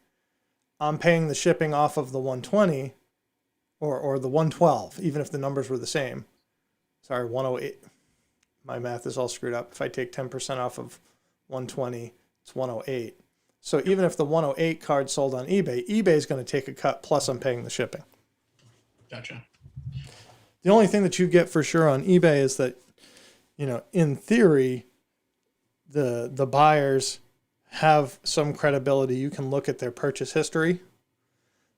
I'm paying the shipping off of the $120 or the $112, even if the numbers were the same. Sorry, $108. My math is all screwed up. If I take 10% off of $120, it's $108. So even if the $108 card sold on eBay, eBay is going to take a cut, plus I'm paying the shipping. Gotcha. The only thing that you get for sure on eBay is that, you know, in theory, the buyers have some credibility. You can look at their purchase history,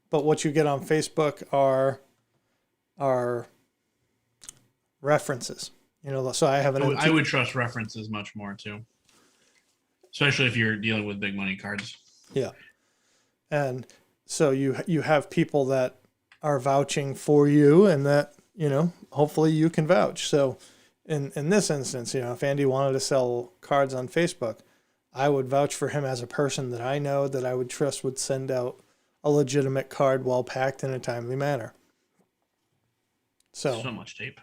but what you get on Facebook are references. You know, so I have I would trust references much more too, especially if you're dealing with big money cards. Yeah, and so you have people that are vouching for you, and that, you know, hopefully you can vouch. So in this instance, you know, if Andy wanted to sell cards on Facebook, I would vouch for him as a person that I know, that I would trust would send out a legitimate card, well packed, in a timely manner. So much tape.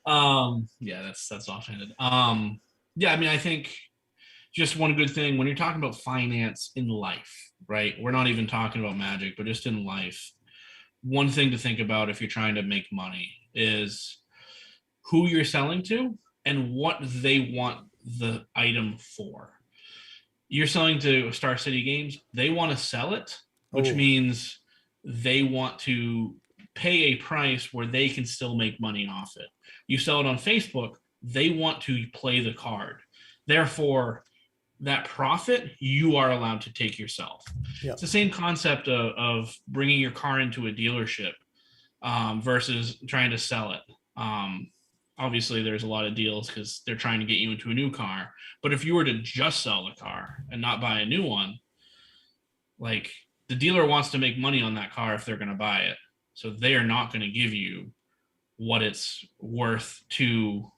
Yeah, that's offhanded. Yeah, I mean, I think just one good thing when you're talking about finance in life, right? We're not even talking about Magic, but just in life. One thing to think about if you're trying to make money is who you're selling to and what they want the item for. You're selling to Star City Games. They want to sell it, which means they want to pay a price where they can still make money off it. You sell it on Facebook, they want to play the card. Therefore, that profit you are allowed to take yourself. Yep. It's the same concept of bringing your car into a dealership versus trying to sell it. Obviously, there's a lot of deals because they're trying to get you into a new car. But if you were to just sell the car and not buy a new one, like the dealer wants to make money on that car if they're going to buy it. So they are not going to give you what it's worth to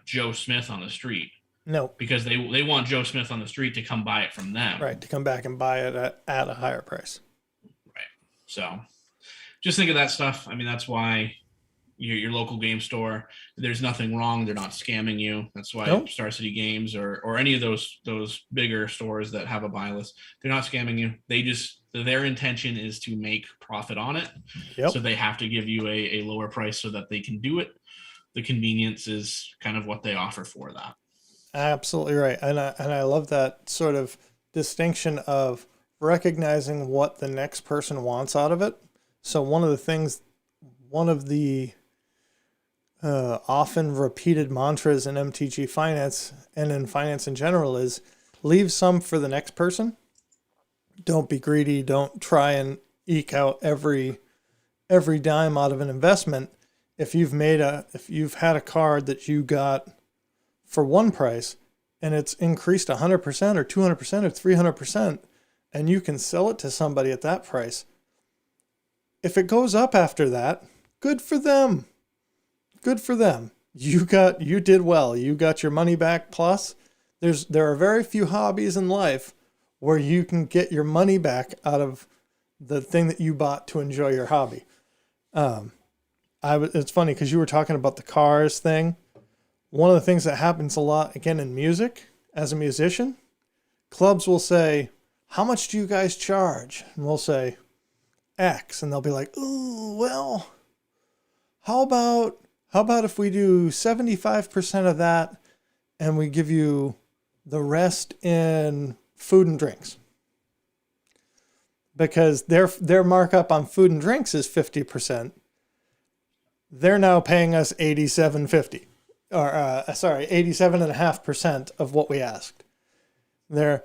Joe Smith on the street. No. Because they want Joe Smith on the street to come buy it from them. Right, to come back and buy it at a higher price. Right. So just think of that stuff. I mean, that's why your local game store, there's nothing wrong. They're not scamming you. That's why Star City Games or any of those bigger stores that have a buy list, they're not scamming you. They just, their intention is to make profit on it. Yep. So they have to give you a lower price so that they can do it. The convenience is kind of what they offer for that. Absolutely right. And I love that sort of distinction of recognizing what the next person wants out of it. So one of the often repeated mantras in MTG finance and in finance in general is leave some for the next person. Don't be greedy. Don't try and eke out every dime out of an investment. If you've had a card that you got for one price and it's increased 100% or 200% or 300% and you can sell it to somebody at that price, if it goes up after that, good for them. Good for them. You did well. You got your money back. Plus, there are very few hobbies in life where you can get your money back out of the thing that you bought to enjoy your hobby. It's funny because you were talking about the cars thing. One of the things that happens a lot, again, in music, as a musician, clubs will say, how much do you guys charge? And we'll say X. And they'll be like, ooh, well, how about if we do 75% of that and we give you the rest in food and drinks? Because their markup on food and drinks is 50%. They're now paying us $87.50. Or 87.5% of what we asked. They're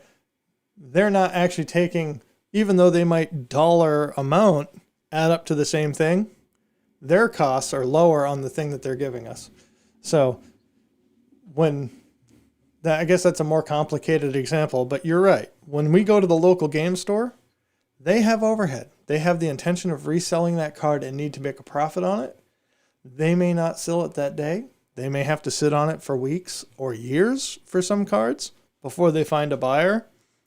not actually taking, even though they might dollar amount add up to the same thing, their costs are lower on the thing that they're giving us. So I guess that's a more complicated example, but you're right. When we go to the local game store, they have overhead. They have the intention of reselling that card and need to make a profit on it. They may not sell it that day. They may have to sit on it for weeks or years for some cards before they find a buyer.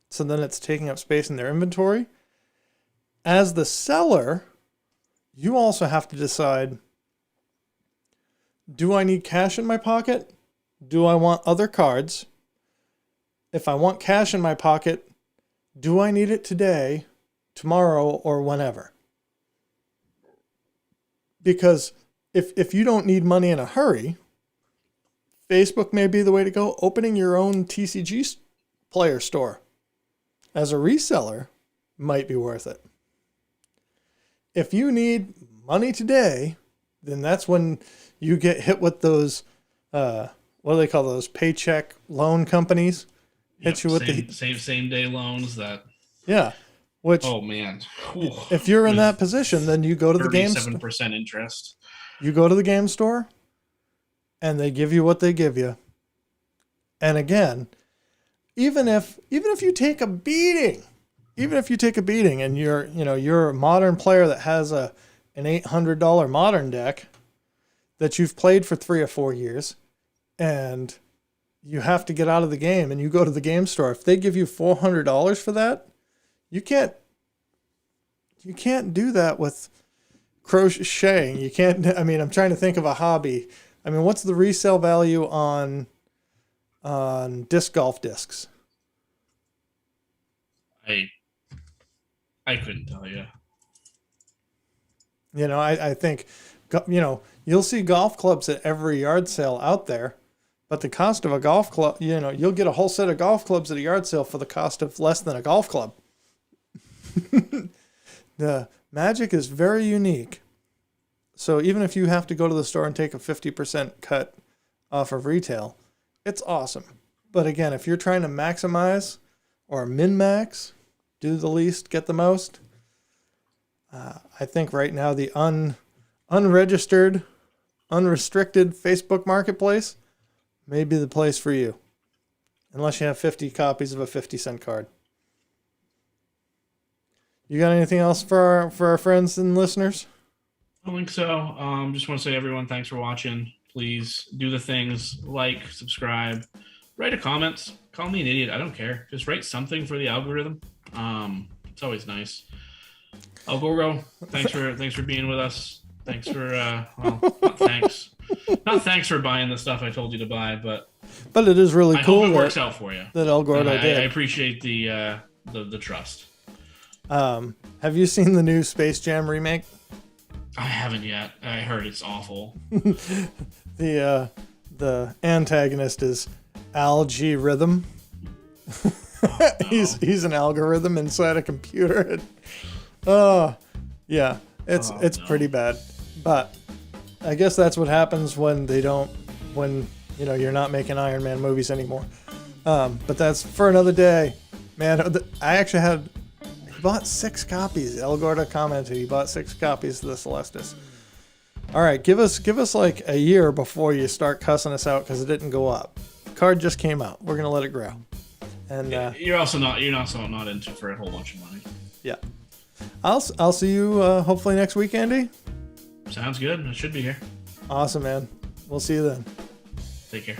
So then it's taking up space in their inventory. As the seller, you also have to decide, do I need cash in my pocket? Do I want other cards? If I want cash in my pocket, do I need it today, tomorrow, or whenever? Because if you don't need money in a hurry, Facebook may be the way to go. Opening your own TCG player store as a reseller might be worth it. If you need money today, then that's when you get hit with those, what do they call those, paycheck loan companies? Hit you with the same day loans that. Yeah. Which, oh man, if you're in that position, then you go to the game store. 37% interest. You go to the game store and they give you what they give you. And again, even if you take a beating, and you're a modern player that has an $800 modern deck that you've played for 3 or 4 years and you have to get out of the game and you go to the game store, if they give you $400 for that, you can't do that with crocheting. You can't, I'm trying to think of a hobby. What's the resale value on disc golf discs? I couldn't tell you. I think, you'll see golf clubs at every yard sale out there, but the cost of a golf club, you'll get a whole set of golf clubs at a yard sale for the cost of less than a golf club. The Magic is very unique. So even if you have to go to the store and take a 50% cut off of retail, it's awesome. But again, if you're trying to maximize or min-max, do the least, get the most, I think right now the unregistered, unrestricted Facebook Marketplace may be the place for you. Unless you have 50 copies of a 50-cent card. You got anything else for our friends and listeners? I don't think so. Just want to say, everyone, thanks for watching. Please do the things, like, subscribe, write a comment. Call me an idiot. I don't care. Just write something for the algorithm. It's always nice. Algoro, thanks for being with us. Thanks for not thanks. Not thanks for buying the stuff I told you to buy, but it is really cool. I hope it works out for you. That El Gordo did. I appreciate the trust. Have you seen the new Space Jam remake? I haven't yet. I heard it's awful. The antagonist is Algae Rhythm. Oh, no. He's an algorithm inside a computer. Yeah, it's pretty bad. But I guess that's what happens when you're not making Iron Man movies anymore. But that's for another day, man. I actually he bought 6 copies. El Gordo commented he bought 6 copies of the Celestis. All right, give us like a year before you start cussing us out because it didn't go up. The card just came out. We're gonna let it grow. And you're also not into for a whole bunch of money. Yeah, I'll see you hopefully next week, Andy. Sounds good. I should be here. Awesome, man. We'll see you then. Take care.